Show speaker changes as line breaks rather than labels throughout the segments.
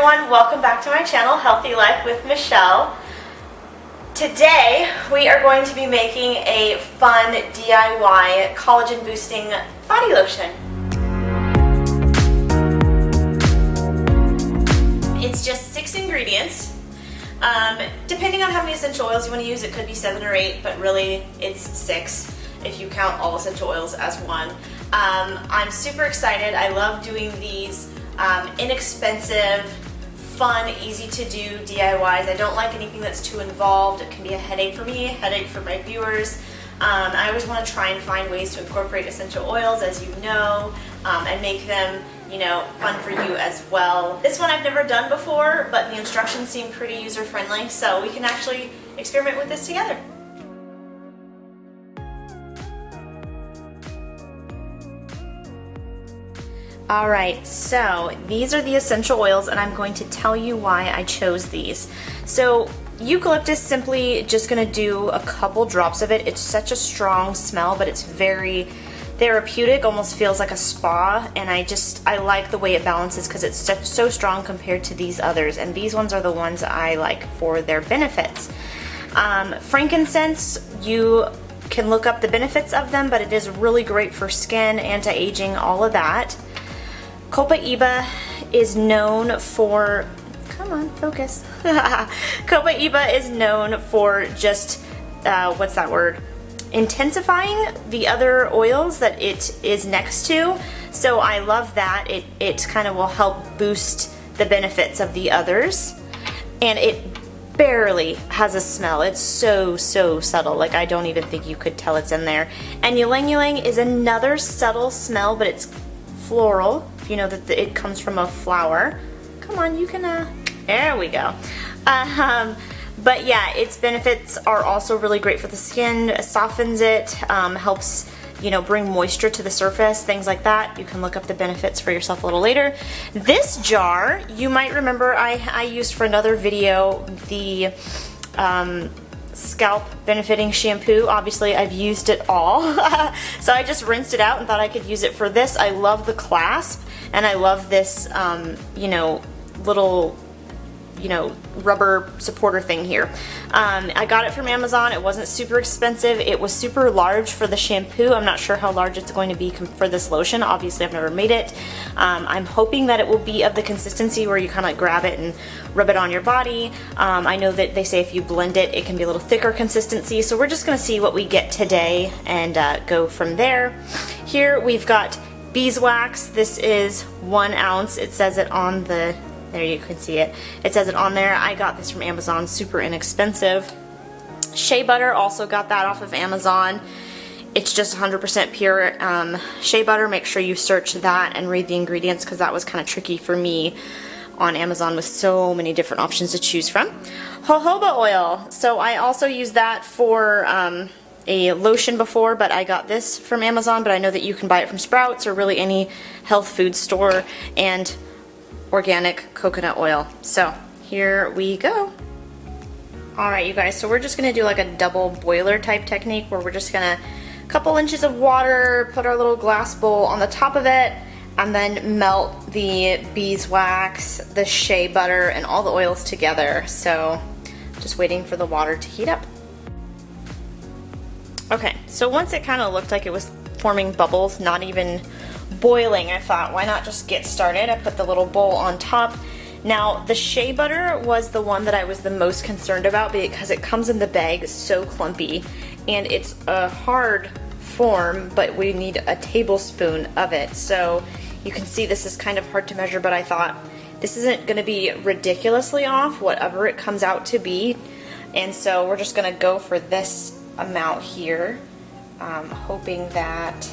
everyone, welcome back to my channel, Healthy Life with Michelle. Today we are going to be making a fun DIY collagen boosting body lotion. It's just 6 ingredients. Depending on how many essential oils you want to use, it could be 7 or 8, but really it's 6 if you count all essential oils as one. I'm super excited. I love doing these inexpensive, fun, easy to do DIYs. I don't like anything that's too involved. It can be a headache for me, a headache for my viewers. I always want to try and find ways to incorporate essential oils, as you know, and make them, you know, fun for you as well. This one I've never done before, but the instructions seem pretty user-friendly, so we can actually experiment with this together. Alright, so these are the essential oils and I'm going to tell you why I chose these. So eucalyptus, simply just going to do a couple drops of it. It's such a strong smell, but it's very therapeutic, almost feels like a spa, and I like the way it balances because it's so strong compared to these others, and these ones are the ones I like for their benefits. Frankincense, you can look up the benefits of them, but it is really great for skin, anti-aging, all of that. Copaiba is known for, come on, focus. Copaiba is known for just, what's that word? Intensifying the other oils that it is next to. So I love that. It kind of will help boost the benefits of the others. And it barely has a smell. It's so subtle. Like, I don't even think you could tell it's in there. And ylang ylang is another subtle smell, but it's floral. You know that it comes from a flower. Come on, you can, there we go. But yeah, its benefits are also really great for the skin. Softens it, helps, you know, bring moisture to the surface, things like that. You can look up the benefits for yourself a little later. This jar, you might remember I used for another video the scalp benefiting shampoo. Obviously I've used it all. So I just rinsed it out and thought I could use it for this. I love the clasp, and I love this you know, little, you know, rubber supporter thing here. I got it from Amazon. It wasn't super expensive. It was super large for the shampoo. I'm not sure how large it's going to be for this lotion. Obviously I've never made it. I'm hoping that it will be of the consistency where you kind of like grab it and rub it on your body. I know that they say if you blend it, it can be a little thicker consistency. So we're just going to see what we get today and go from there. Here we've got beeswax. This is 1 ounce. It says it on the, there you can see it. It says it on there. I got this from Amazon, super inexpensive. Shea butter, also got that off of Amazon. It's just 100% pure shea butter. Make sure you search that and read the ingredients, because that was kind of tricky for me on Amazon with so many different options to choose from. Jojoba oil. So I also used that for a lotion before, but I got this from Amazon, but I know that you can buy it from Sprouts or really any health food store. And organic coconut oil. So here we go. Alright, you guys, so we're just going to do like a double boiler type technique where we're just going to couple inches of water, put our little glass bowl on the top of it, and then melt the beeswax, the shea butter, and all the oils together. So just waiting for the water to heat up. Okay, so once it kind of looked like it was forming bubbles, not even boiling, I thought, why not just get started? I put the little bowl on top. Now, the shea butter was the one that I was the most concerned about because it comes in the bag so clumpy, and it's a hard form, but we need a tablespoon of it. So you can see this is kind of hard to measure, but I thought this isn't going to be ridiculously off, whatever it comes out to be. And so we're just going to go for this amount here, hoping that,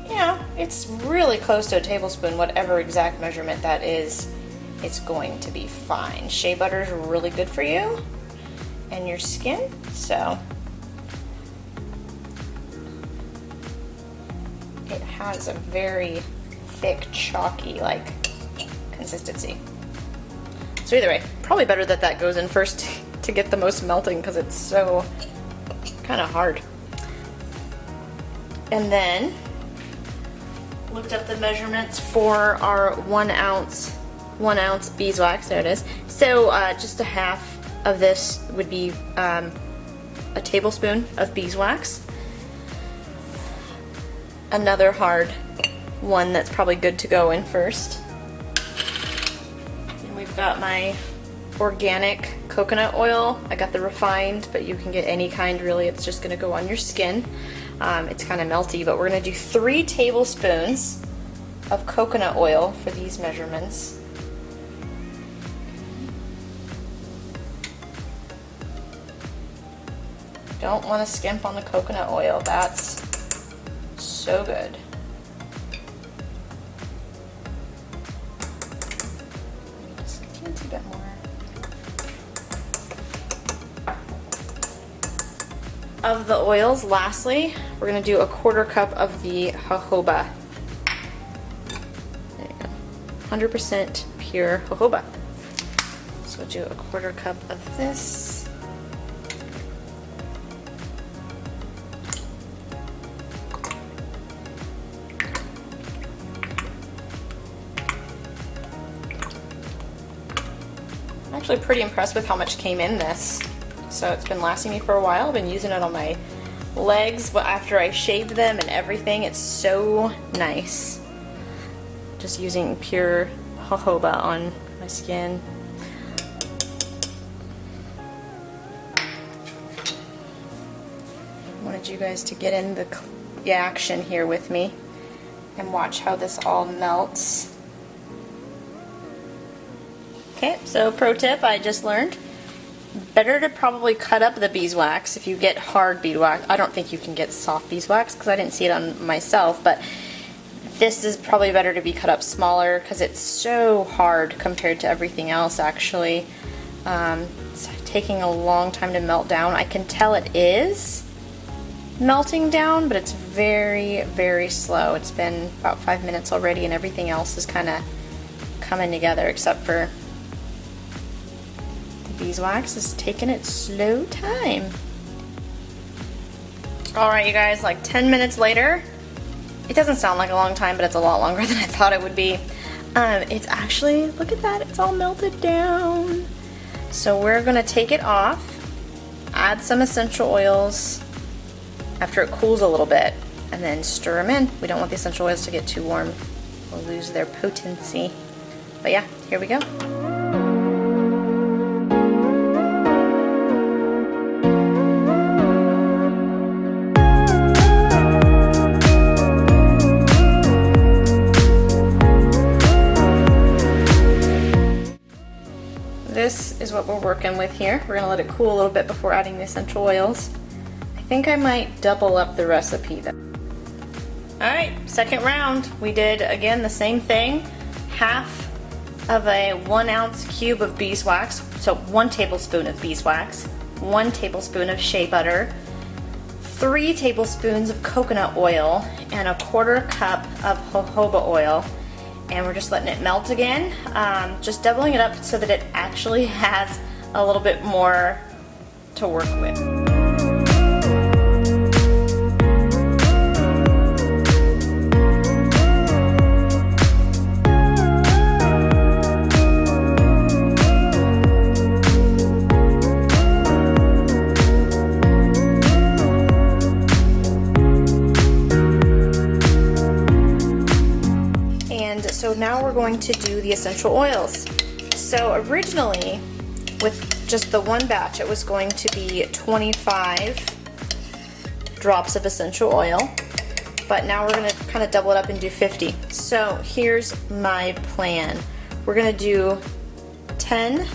you know, it's really close to a tablespoon, whatever exact measurement that is, it's going to be fine. Shea butter is really good for you and your skin, so it has a very thick, chalky like consistency. So either way, probably better that that goes in first to get the most melting, because it's so kind of hard. And then looked up the measurements for our 1 ounce 1 ounce beeswax, there it is. So just a half of this would be a tablespoon of beeswax. Another hard one that's probably good to go in first. And we've got my organic coconut oil. I got the refined, but you can get any kind really. It's just gonna go on your skin. It's kind of melty, but we're gonna do 3 tablespoons of coconut oil for these measurements. Don't want to skimp on the coconut oil. That's so good. Just a teensy bit more. Of the oils, lastly, we're going to do a 1/4 cup of the jojoba. There you go. 100% pure jojoba. So we'll do a 1/4 cup of this. I'm actually pretty impressed with how much came in this. So it's been lasting me for a while. I've been using it on my legs, but after I shaved them and everything, it's so nice. Just using pure jojoba on my skin. I wanted you guys to get in the action here with me and watch how this all melts. Okay, so pro tip I just learned. Better to probably cut up the beeswax if you get hard beeswax. I don't think you can get soft beeswax because I didn't see it on myself, but this is probably better to be cut up smaller because it's so hard compared to everything else actually. It's taking a long time to melt down. I can tell it is melting down, but it's very, very slow. It's been about 5 minutes already and everything else is kind of coming together except for beeswax is taking its slow time. Alright you guys, like 10 minutes later, it doesn't sound like a long time, but it's a lot longer than I thought it would be. It's actually, look at that, it's all melted down. So we're going to take it off, add some essential oils after it cools a little bit, and then stir them in. We don't want the essential oils to get too warm. We'll lose their potency. But yeah, here we go. This is what we're working with here. We're gonna let it cool a little bit before adding the essential oils. I think I might double up the recipe though. Alright, second round. We did again the same thing. Half of a 1 ounce cube of beeswax, so 1 tablespoon of beeswax, 1 tablespoon of shea butter, 3 tablespoons of coconut oil, and a 1/4 cup of jojoba oil. And we're just letting it melt again, just doubling it up so that it actually has a little bit more to work with. So now we're going to do the essential oils. So originally, with just the one batch, it was going to be 25 drops of essential oil, but now we're going to kind of double it up and do 50. So here's my plan. We're going to do 10,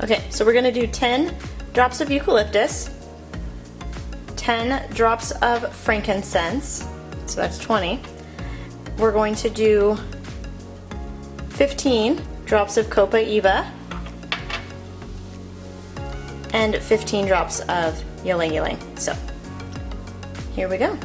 okay, so we're going to do 10 drops of eucalyptus, 10 drops of frankincense, so that's 20. We're going to do 15 drops of copaiba and 15 drops of ylang ylang. So here we go.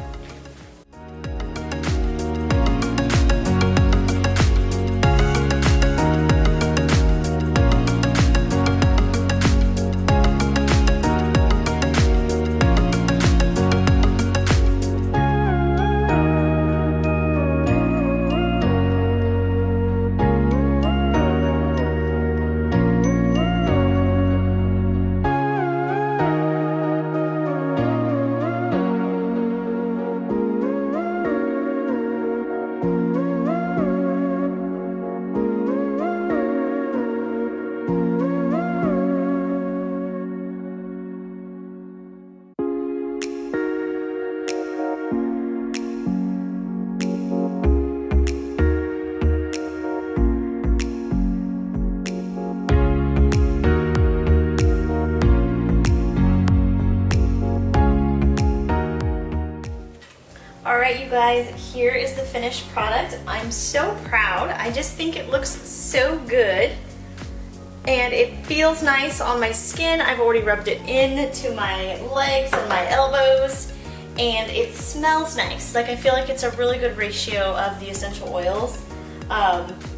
Alright you guys, here is the finished product. I'm so proud. I just think it looks so good. And it feels nice on my skin. I've already rubbed it into my legs and my elbows. And it smells nice. Like, I feel like it's a really good ratio of the essential oils.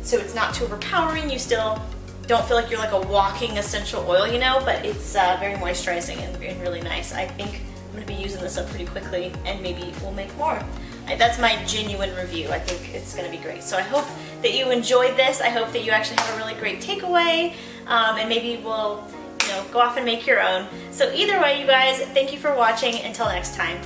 So it's not too overpowering. You still don't feel like you're like a walking essential oil, you know, but it's very moisturizing and really nice. I think I'm going to be using this up pretty quickly, and maybe we'll make more. That's my genuine review. I think it's going to be great. So I hope that you enjoyed this. I hope that you actually have a really great takeaway, and maybe we'll, you know, go off and make your own. So either way, you guys, thank you for watching. Until next time.